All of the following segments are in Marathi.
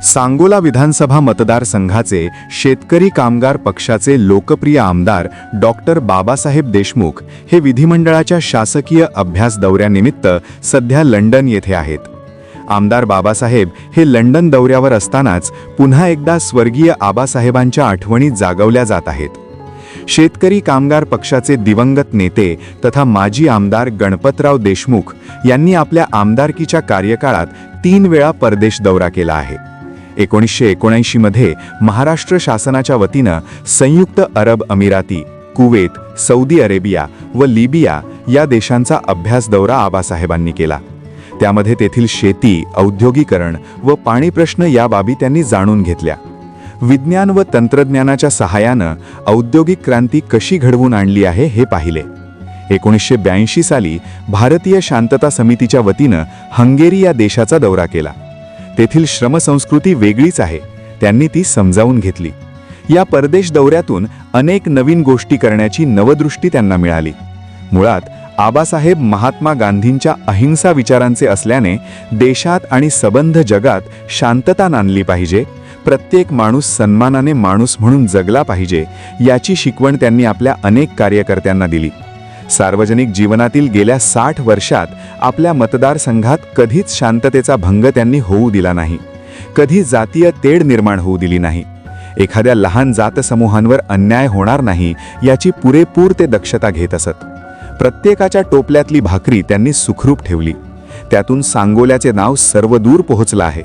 सांगोला विधानसभा मतदारसंघाचे शेतकरी कामगार पक्षाचे लोकप्रिय आमदार डॉक्टर बाबासाहेब देशमुख हे विधिमंडळाच्या शासकीय अभ्यास दौऱ्यानिमित्त सध्या लंडन येथे आहेत. आमदार बाबासाहेब हे लंडन दौऱ्यावर असतानाच पुन्हा एकदा स्वर्गीय आबासाहेबांच्या आठवणी जागवल्या जात आहेत. शेतकरी कामगार पक्षाचे दिवंगत नेते तथा माजी आमदार गणपतराव देशमुख यांनी आपल्या आमदारकीच्या कार्यकाळात 3 वेळा परदेश दौरा केला आहे. 1979 मध्ये महाराष्ट्र शासनाच्या वतीनं संयुक्त अरब अमिराती, कुवेत, सौदी अरेबिया व लिबिया या देशांचा अभ्यास दौरा आबासाहेबांनी केला. त्यामध्ये तेथील शेती, औद्योगिकरण व पाणी प्रश्न या बाबी त्यांनी जाणून घेतल्या. विज्ञान व तंत्रज्ञानाच्या सहाय्यानं औद्योगिक क्रांती कशी घडवून आणली आहे हे पाहिले. 1982 साली भारतीय शांतता समितीच्या वतीनं हंगेरी या देशाचा दौरा केला. तेथील श्रमसंस्कृती वेगळीच आहे, त्यांनी ती समजावून घेतली. या परदेश दौऱ्यातून अनेक नवीन गोष्टी करण्याची नवदृष्टी त्यांना मिळाली. मुळात आबासाहेब महात्मा गांधींच्या अहिंसा विचारांचे असल्याने देशात आणि सबंध जगात शांतता नांदली पाहिजे, प्रत्येक माणूस सन्मानाने माणूस म्हणून जगला पाहिजे याची शिकवण त्यांनी आपल्या अनेक कार्यकर्त्यांना दिली. सार्वजनिक जीवनातील गेल्या 60 वर्षात आपल्या मतदारसंघात कधीच शांततेचा भंग त्यांनी होऊ दिला नाही. कधी जातीय तेढ निर्माण होऊ दिली नाही. एखाद्या लहान जातसमूहांवर अन्याय होणार नाही याची पुरेपूर ते दक्षता घेत असत. प्रत्येकाच्या टोपल्यातली भाकरी त्यांनी सुखरूप ठेवली. त्यातून सांगोल्याचे नाव सर्वदूर पोहोचलं आहे.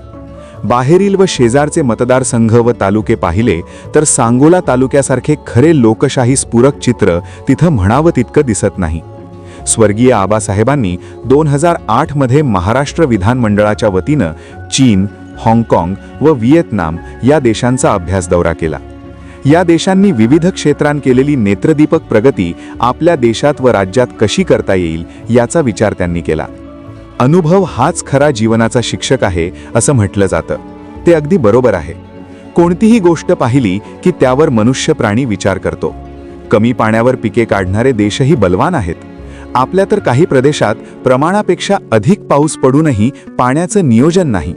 बाहेरील व शेजारचे मतदारसंघ व तालुके पाहिले तर सांगोला तालुक्यासारखे खरे लोकशाही स्फुरक चित्र तिथं म्हणावं तितकं दिसत नाही. स्वर्गीय आबासाहेबांनी 2008 मध्ये महाराष्ट्र विधानमंडळाच्या वतीनं चीन, हाँगकाँग व व्हिएतनाम या देशांचा अभ्यास दौरा केला. या देशांनी विविध क्षेत्रांत केलेली नेत्रदीपक प्रगती आपल्या देशात व राज्यात कशी करता येईल याचा विचार त्यांनी केला. अनुभव हाच खरा जीवनाचा शिक्षक आहे असं म्हटलं जातं. ते अगदी बरोबर आहे. कोणतीही गोष्ट पाहिली की त्यावर मनुष्य प्राणी विचार करतो. कमी पाण्यावर पिके काढणारे देशही बलवान आहेत. आपल्या तर काही प्रदेशात प्रमाणापेक्षा अधिक पाऊस पडूनही पाण्याचं नियोजन नाही.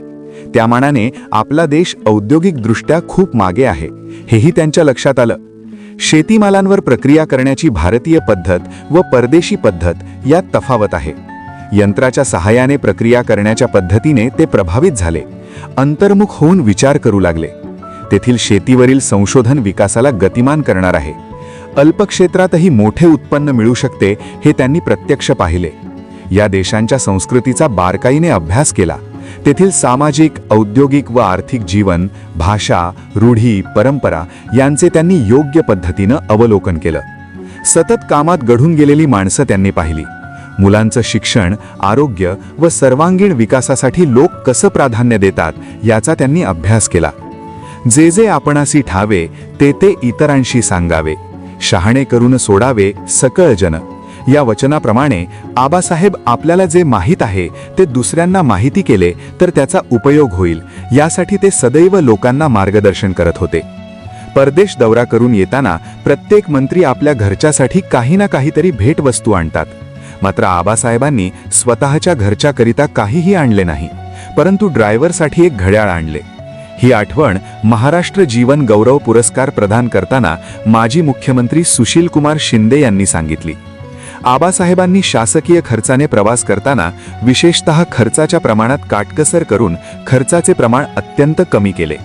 त्या मानाने आपला देश औद्योगिकदृष्ट्या खूप मागे आहे, हेही त्यांच्या लक्षात आलं. शेतीमालांवर प्रक्रिया करण्याची भारतीय पद्धत व परदेशी पद्धत यात तफावत आहे. यंत्राच्या सहाय्याने प्रक्रिया करण्याच्या पद्धतीने ते प्रभावित झाले. अंतर्मुख होऊन विचार करू लागले. तेथील शेतीवरील संशोधन विकासाला गतिमान करणार आहे. अल्प क्षेत्रातही मोठे उत्पन्न मिळू शकते हे त्यांनी प्रत्यक्ष पाहिले. या देशांच्या संस्कृतीचा बारकाईने अभ्यास केला. तेथील सामाजिक, औद्योगिक व आर्थिक जीवन, भाषा, रूढी, परंपरा यांचे त्यांनी योग्य पद्धतीनं अवलोकन केलं. सतत कामात गढून गेलेली माणसं त्यांनी पाहिली. मुलांचं शिक्षण, आरोग्य व सर्वांगीण विकासासाठी लोक कसं प्राधान्य देतात याचा त्यांनी अभ्यास केला. जे जे आपणासी ठावे ते ते इतरांशी सांगावे, शहाणे करून सोडावे सकळ जन या वचनाप्रमाणे आबासाहेब आपल्याला जे माहीत आहे ते दुसऱ्यांना माहिती केले तर त्याचा उपयोग होईल यासाठी ते सदैव लोकांना मार्गदर्शन करत होते. परदेश दौरा करून येताना प्रत्येक मंत्री आपल्या घरच्यासाठी काही ना काहीतरी भेटवस्तू आणतात. मात्र आबासाहेबांनी स्वतःच्या घरच्याकरिता काहीही आणले नाही, परंतु ड्रायव्हरसाठी एक घड्याळ आणले. ही आठवण महाराष्ट्र जीवन गौरव पुरस्कार प्रदान करताना माजी मुख्यमंत्री सुशीलकुमार शिंदे यांनी सांगितली. आबासाहेबांनी शासकीय खर्चाने प्रवास करताना विशेषतः खर्चाच्या प्रमाणात काटकसर करून खर्चाचे प्रमाण अत्यंत कमी केले.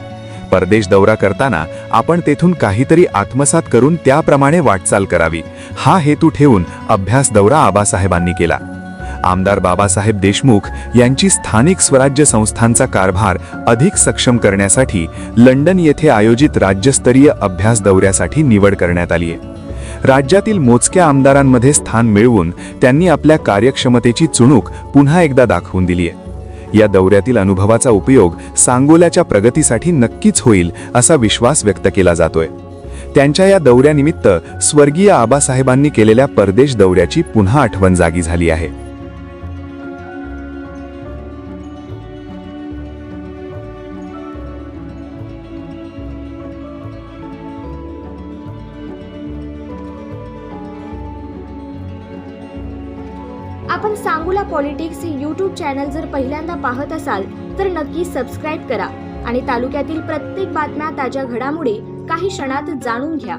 परदेश दौरा करताना आपण तेथून काहीतरी आत्मसात करून त्याप्रमाणे वाटचाल करावी हा हेतू ठेवून अभ्यास दौरा आबासाहेबांनी केला. आमदार बाबासाहेब देशमुख यांची स्थानिक स्वराज्य संस्थांचा कारभार अधिक सक्षम करण्यासाठी लंडन येथे आयोजित राज्यस्तरीय अभ्यास दौऱ्यासाठी निवड करण्यात आली आहे. राज्यातील मोजक्या आमदारांमध्ये स्थान मिळवून त्यांनी आपल्या कार्यक्षमतेची चुणूक पुन्हा एकदा दाखवून दिली आहे. या दौऱ्यातील अनुभवाचा उपयोग सांगोल्याच्या प्रगतीसाठी नक्कीच होईल असा विश्वास व्यक्त केला जातोय. त्यांच्या या दौऱ्यानिमित्त स्वर्गीय आबासाहेबांनी केलेल्या परदेश दौऱ्याची पुन्हा आठवण जागी झाली आहे. आपण सांगोला पॉलिटिक्स हे यूट्यूब चॅनल जर पहिल्यांदा पाहत असाल तर नक्की सबस्क्राईब करा आणि तालुक्यातील प्रत्येक बातम्या, ताज्या घडामोडी काही क्षणात जाणून घ्या.